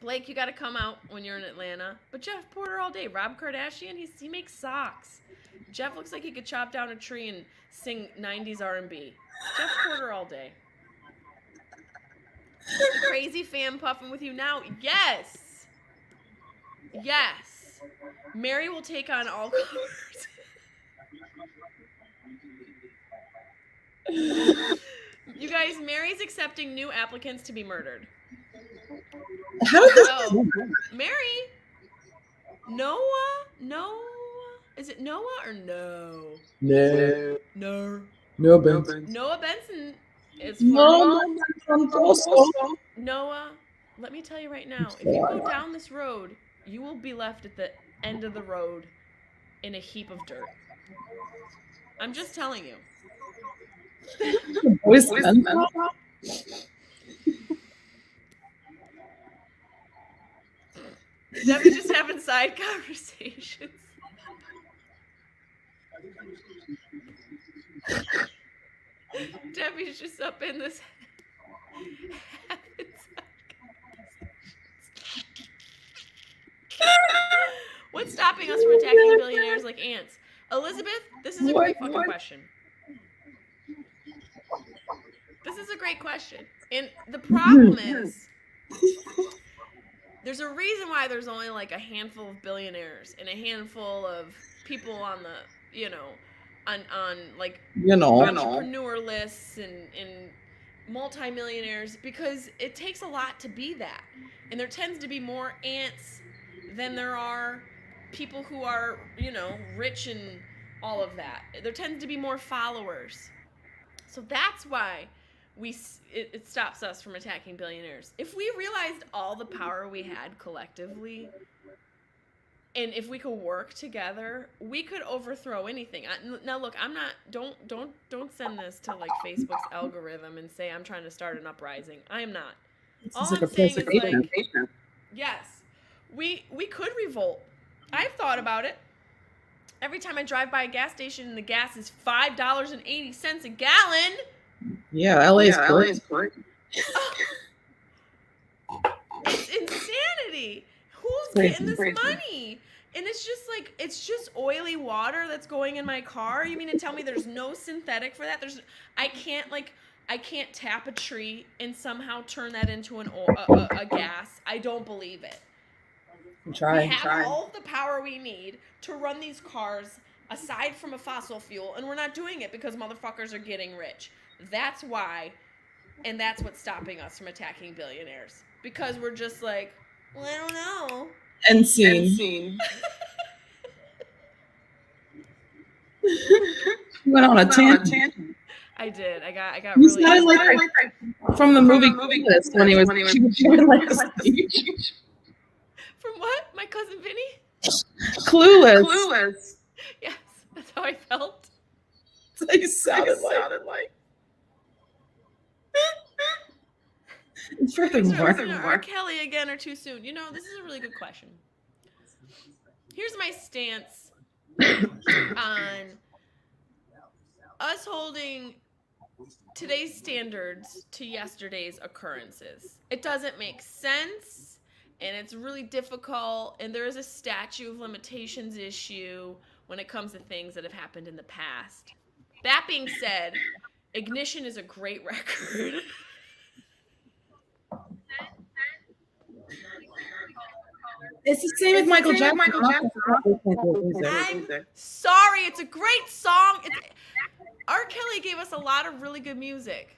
Blake, you got to come out when you're in Atlanta. But Jeff Porter all day. Rob Kardashian, he makes socks. Jeff looks like he could chop down a tree and sing 90s R&B. Jeff Porter all day. The crazy fan puffing with you now. Yes. Yes. Mary will take on all colors. You guys, Mary's accepting new applicants to be murdered. How did this So, Mary? Noah? Is it Noah or no? No. No. No, Benson. Noah Benson is for Noah, let me tell you right now, if you go down this road, you will be left at the end of the road in a heap of dirt. I'm just telling you. Debbie's just having side conversations. Debbie's just up in this having side conversations. What's stopping us from attacking billionaires like ants? Elizabeth, this is a great fucking question. This is a great question. And the problem is, there's a reason why there's only like a handful of billionaires and a handful of people on the, on like entrepreneur lists and multimillionaires, because it takes a lot to be that. And there tends to be more ants than there are people who are, rich and all of that. There tends to be more followers. So that's why it stops us from attacking billionaires. If we realized all the power we had collectively, and if we could work together, we could overthrow anything. Now look, don't send this to like Facebook's algorithm and say I'm trying to start an uprising. I am not. All I'm saying is like, yes, we could revolt. I've thought about it. Every time I drive by a gas station and the gas is $5.80 a gallon. Yeah, LA is great. It's insanity. Who's getting this money? And it's just oily water that's going in my car. You mean to tell me there's no synthetic for that? I can't tap a tree and somehow turn that into a gas. I don't believe it. We have all the power we need to run these cars aside from a fossil fuel, and we're not doing it because motherfuckers are getting rich. That's why, and that's what's stopping us from attacking billionaires. Because we're just like, well, I don't know. And scene. Went on a tangent. I did. I got You really. sounded like from the movie Clueless when he was doing like a speech. From what? My cousin Vinny? Clueless. Yes, that's how I felt. You sounded like. It's freaking R. Kelly again or too soon? This is a really good question. Here's my stance on us holding today's standards to yesterday's occurrences. It doesn't make sense, and it's really difficult, and there is a statute of limitations issue when it comes to things that have happened in the past. That being said, Ignition is a great record. It's the same with Michael Jackson. I'm sorry, it's a great song. R. Kelly gave us a lot of really good music.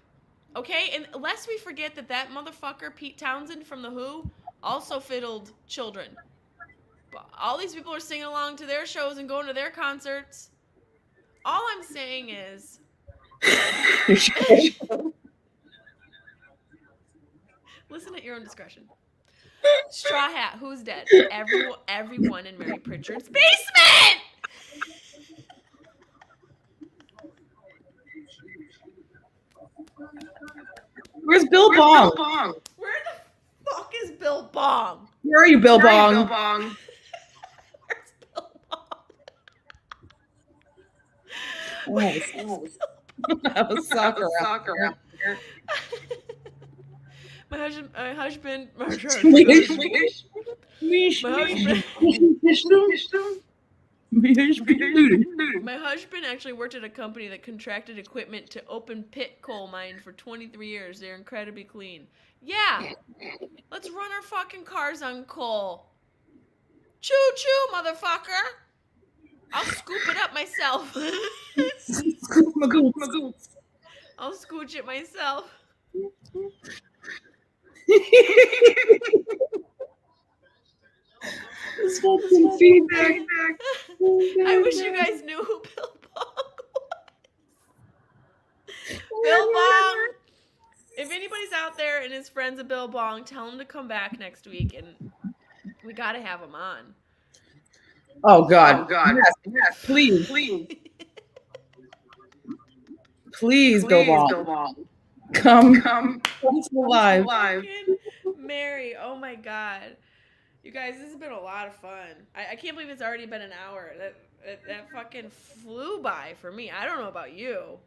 Okay? And lest we forget that motherfucker, Pete Townsend from The Who, also fiddled children. But all these people are singing along to their shows and going to their concerts. All I'm saying is... Listen at your own discretion. Straw Hat, who's dead? Everyone in Mary Pritchard's basement! Where's Bill Bong? Where the fuck is Bill Bong? Where are you, Bill Bong? Where's Bill Bong? That was soccer. My husband. My husband actually worked at a company that contracted equipment to open pit coal mine for 23 years. They're incredibly clean. Yeah. Let's run our fucking cars on coal. Choo choo, motherfucker. I'll scoop it up myself. I'll scooch it myself. This fucking feedback. I wish you guys knew who Bill Bong was. Bill Bong. If anybody's out there and is friends of Bill Bong, tell him to come back next week, and we gotta have him on. Oh God. Yes. Please, Bill Bong. Come live. Mary, oh my God. You guys, this has been a lot of fun. I can't believe it's already been an hour. That fucking flew by for me. I don't know about you.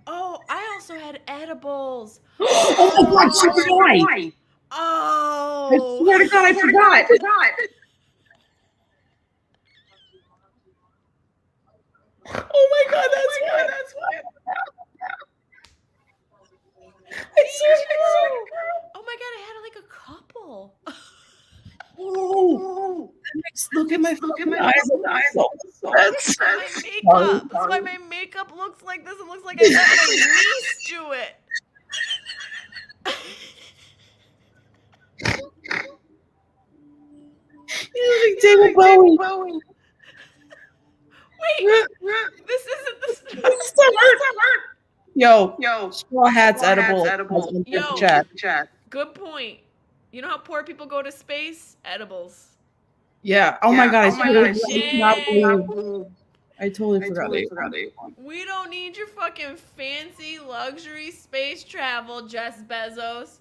Oh, I also had edibles. Oh my God, so did I. Oh. I swear to God, I forgot. Oh my God, that's why. I swear to God. Oh my God, I had like a couple. Oh, look at my eyes. That's why my makeup looks like this. It looks like I got my niece do it. You look like David Bowie. Wait, this isn't the This still hurt. Yo, Straw Hat's edible. Yo, chat. Good point. You know how poor people go to space? Edibles. Yeah. Oh my God. I totally forgot. We don't need your fucking fancy luxury space travel, Jeff Bezos.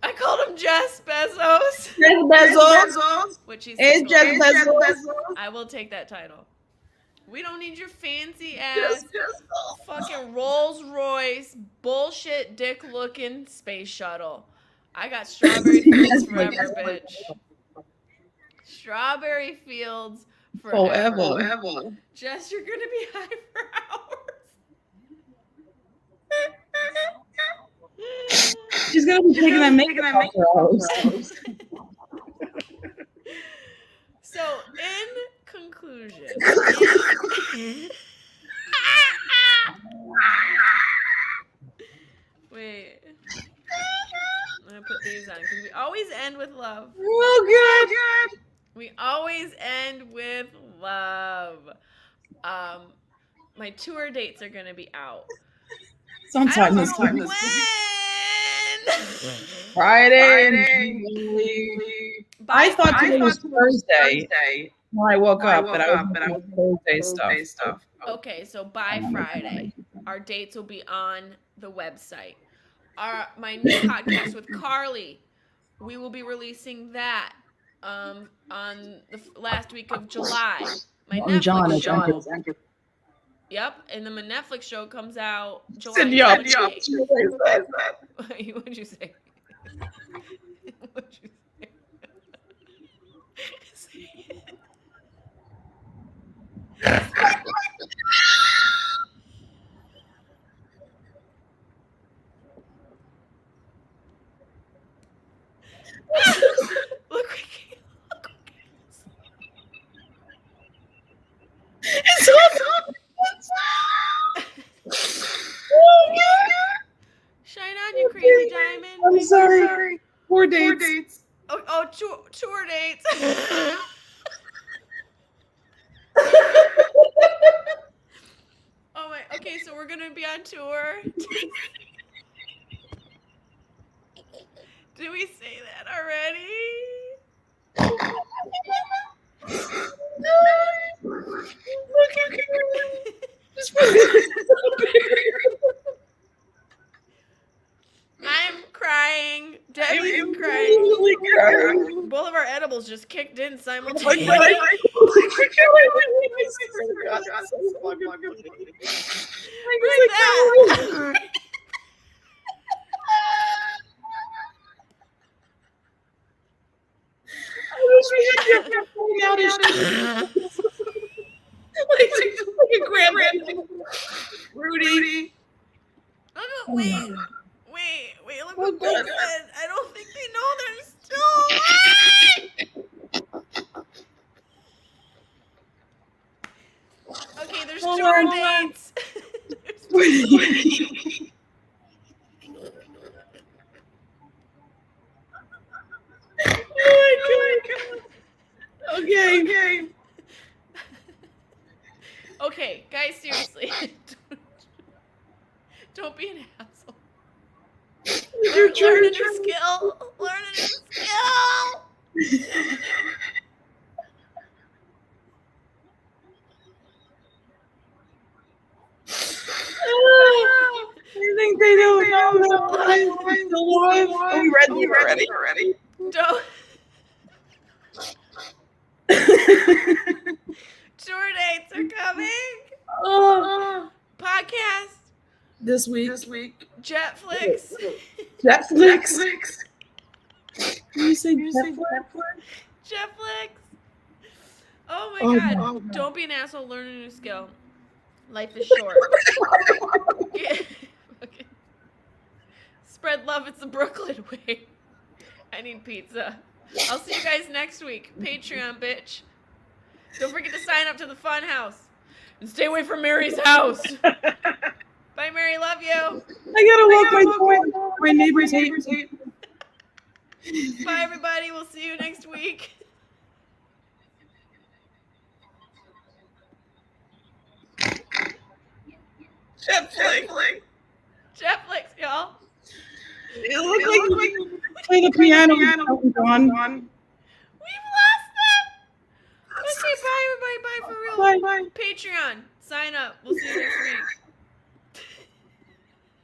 I called him Jeff Bezos. Bezos. Which he's Jeff Bezos. I will take that title. We don't need your fancy ass fucking Rolls Royce bullshit dick looking space shuttle. I got strawberry fields forever, bitch. Strawberry fields forever. Jess, you're gonna be high for hours. She's gonna be taking that makeup for hours. So, in conclusion, wait. I'm gonna put these on because we always end with love. Oh God. We always end with love. My tour dates are gonna be out. Sometime this when. Friday. I thought today was Thursday. When I woke up, and I was Thursday stuff. Okay, so by Friday, our dates will be on the website. My new podcast with Carly, we will be releasing that on the last week of July. My Netflix show. Yep, and then the Netflix show comes out July Said yup. 28th. Yup. What'd you say? What'd you say? Say it. Look what It's all Shine on, you crazy diamond. I'm sorry. 4 dates. Oh, tour dates. Oh my. Okay, so we're gonna be on tour. Did we say that already? Look at her. Just put it I'm crying. Debbie's I'm crying. really crying. Both of our edibles just kicked in Oh my simultaneously. God. Bring that. I wish we had your phone out like a grandma. Rudy. Wait, look Oh, what Bill God. said. I don't think they know they're still alive. Okay, there's Hold tour on. dates. Oh my God. Okay. Okay, guys, seriously. Don't be an asshole. Learn a new skill. Learn a new skill. I think they don't know I'm still alive. Are we ready already? Don't. Tour dates are coming. Podcast. This week. Jetflix. Netflix. Can you say Netflix? Jetflix. Oh my Oh, God. no. Don't be an asshole. Learn a new skill. Life is short. Okay. Spread love. It's the Brooklyn way. I need pizza. I'll see you guys next week. Patreon, bitch. Don't forget to sign up to the fun house. And stay away from Mary's house. Bye, Mary. Love you. I gotta lock my door. My neighbors hate me. Bye, everybody. We'll see you next week. Netflix. Jetflix, y'all. It looked like we play the piano. We've lost them. Okay, bye, everybody. Bye for real. Bye. Patreon. Sign up. We'll see you next week.